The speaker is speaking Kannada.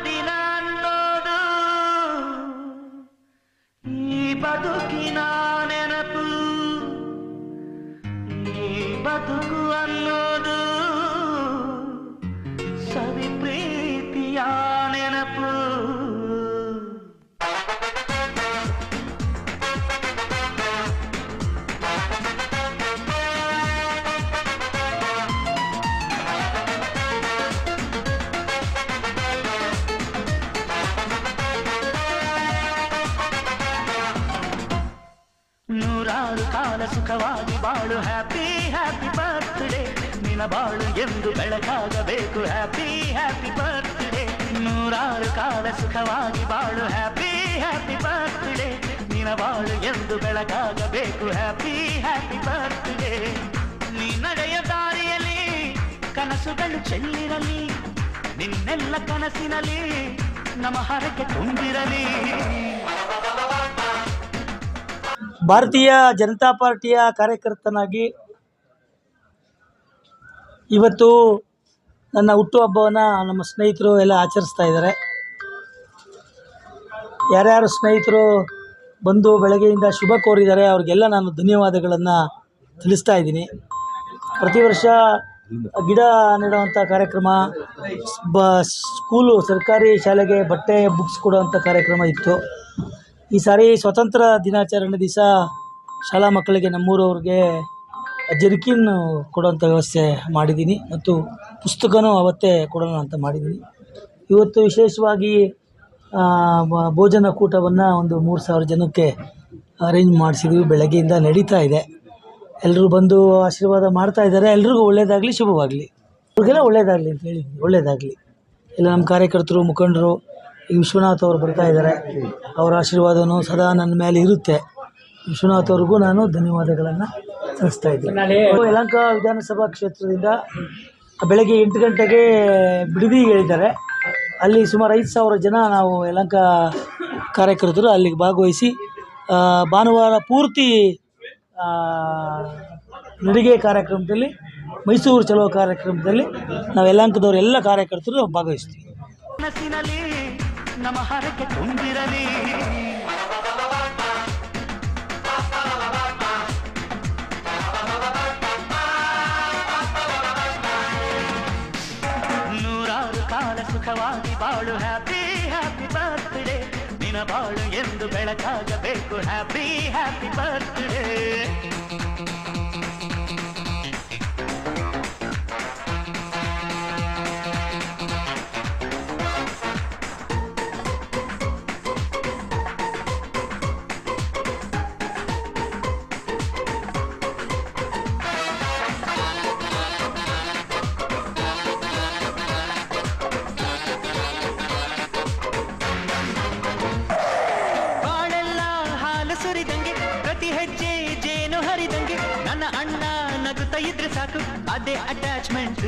ದಿನ ಅನ್ನೋದು ಈ ಬದುಕಿನ ನೆನಪು, ಈ ಬದುಕು ಅನ್ನೋದು ಸವಿ ಪ್ರೀತಿಯ ನೆನಪು. ನೂರಾರು ಕಾಲ ಸುಖವಾಗಿ ಬಾಳು, ಹ್ಯಾಪಿ ಹ್ಯಾಪಿ ಬರ್ತ್ಡೇ, ನಿನ್ನ ಬಾಳು ಎಂದು ಬೆಳಕಾಗಬೇಕು, ಹ್ಯಾಪಿ ಹ್ಯಾಪಿ ಬರ್ತ್ಡೇ. ನೂರಾರು ಕಾಲ ಸುಖವಾಗಿ ಬಾಳು, ಹ್ಯಾಪಿ ಹ್ಯಾಪಿ ಬರ್ತ್ಡೇ, ನಿನ್ನ ಬಾಳು ಎಂದು ಬೆಳಕಾಗಬೇಕು, ಹ್ಯಾಪಿ ಹ್ಯಾಪಿ ಬರ್ತ್ಡೇ. ನೀ ನಡೆಯ ದಾರಿಯಲ್ಲಿ ಕನಸುಗಳು ಚೆಲ್ಲಿರಲಿ, ನಿನ್ನೆಲ್ಲ ಕನಸಿನಲ್ಲಿ ನಮ್ಮ ಹರಕೆ ತುಂಬಿರಲಿ. ಭಾರತೀಯ ಜನತಾ ಪಾರ್ಟಿಯ ಕಾರ್ಯಕರ್ತನಾಗಿ ಇವತ್ತು ನನ್ನ ಹುಟ್ಟುಹಬ್ಬವನ್ನು ನಮ್ಮ ಸ್ನೇಹಿತರು ಎಲ್ಲ ಆಚರಿಸ್ತಾ ಇದ್ದಾರೆ. ಯಾರ್ಯಾರು ಸ್ನೇಹಿತರು ಬಂದು ಬೆಳಗ್ಗೆಯಿಂದ ಶುಭ ಕೋರಿದ್ದಾರೆ ಅವ್ರಿಗೆಲ್ಲ ನಾನು ಧನ್ಯವಾದಗಳನ್ನು ತಿಳಿಸ್ತಾ ಇದ್ದೀನಿ. ಪ್ರತಿ ವರ್ಷ ಗಿಡ ನೆಡುವಂಥ ಕಾರ್ಯಕ್ರಮ, ಸ್ಕೂಲು ಸರ್ಕಾರಿ ಶಾಲೆಗೆ ಬಟ್ಟೆ ಬುಕ್ಸ್ ಕೊಡುವಂಥ ಕಾರ್ಯಕ್ರಮ ಇತ್ತು. ಈ ಸಾರಿ ಸ್ವಾತಂತ್ರ್ಯ ದಿನಾಚರಣೆ ದಿವಸ ಶಾಲಾ ಮಕ್ಕಳಿಗೆ ನಮ್ಮೂರವ್ರಿಗೆ ಜರ್ಕಿನ್ ಕೊಡುವಂಥ ವ್ಯವಸ್ಥೆ ಮಾಡಿದ್ದೀನಿ ಮತ್ತು ಪುಸ್ತಕನೂ ಅವತ್ತೇ ಕೊಡೋಣ ಅಂತ ಮಾಡಿದ್ದೀನಿ. ಇವತ್ತು ವಿಶೇಷವಾಗಿ ಭೋಜನ ಕೂಟವನ್ನು ಒಂದು 3,000 ಜನಕ್ಕೆ ಅರೇಂಜ್ ಮಾಡಿಸಿದ್ವಿ. ಬೆಳಗ್ಗೆಯಿಂದ ನಡೀತಾ ಇದೆ. ಎಲ್ಲರೂ ಬಂದು ಆಶೀರ್ವಾದ ಮಾಡ್ತಾ ಇದ್ದಾರೆ. ಎಲ್ರಿಗೂ ಒಳ್ಳೆಯದಾಗಲಿ, ಶುಭವಾಗಲಿ, ಅವ್ರಿಗೆಲ್ಲ ಒಳ್ಳೆಯದಾಗಲಿ ಅಂತ ಹೇಳಿದ್ವಿ. ಒಳ್ಳೆಯದಾಗಲಿ. ಎಲ್ಲ ನಮ್ಮ ಕಾರ್ಯಕರ್ತರು, ಮುಖಂಡರು, ಈ ವಿಶ್ವನಾಥ್ ಅವರು ಬರ್ತಾ ಇದ್ದಾರೆ. ಅವರ ಆಶೀರ್ವಾದವೂ ಸದಾ ನನ್ನ ಮೇಲೆ ಇರುತ್ತೆ. ವಿಶ್ವನಾಥ್ ಅವ್ರಿಗೂ ನಾನು ಧನ್ಯವಾದಗಳನ್ನು ಸಲ್ಲಿಸ್ತಾ ಇದ್ದೀನಿ. ಯಲಹಂಕ ವಿಧಾನಸಭಾ ಕ್ಷೇತ್ರದಿಂದ ಬೆಳಗ್ಗೆ 8 ಗಂಟೆಗೆ ಬಿಡದಿಗೆ ಹೇಳಿದ್ದಾರೆ. ಅಲ್ಲಿ ಸುಮಾರು 5,000 ಜನ ನಾವು ಯಲಹಂಕ ಕಾರ್ಯಕರ್ತರು ಅಲ್ಲಿಗೆ ಭಾಗವಹಿಸಿ ಭಾನುವಾರ ಪೂರ್ತಿ ನಡಿಗೆ ಕಾರ್ಯಕ್ರಮದಲ್ಲಿ, ಮೈಸೂರು ಚಲೋ ಕಾರ್ಯಕ್ರಮದಲ್ಲಿ ನಾವು ಯಲಹಂಕದವ್ರು ಎಲ್ಲ ಕಾರ್ಯಕರ್ತರು ಭಾಗವಹಿಸ್ತೀವಿ. ನಮ್ಮ ಹರಕೆ ತುಂಬಿರಲಿ. ನೂರಾರು ಕಾಲ ಸುಖವಾಗಿ ಬಾಳು, ಹ್ಯಾಪಿ ಹ್ಯಾಪಿ ಬರ್ತ್ಡೇ, ನಿನ್ನ ಬಾಳು ಎಂದು ಬೆಳಕಾಗಬೇಕು, ಹ್ಯಾಪಿ ಹ್ಯಾಪಿ ಬರ್ತ್ಡೇ. ಪ್ರತಿ ಹೆಜ್ಜೆ ಜೇನು ಹರಿದಂಗೆ ನನ್ನ ಅಣ್ಣ ನಗುತ್ತಾ ಇದ್ರೆ ಸಾಕು, ಅದೇ ಅಟ್ಯಾಚ್ಮೆಂಟ್.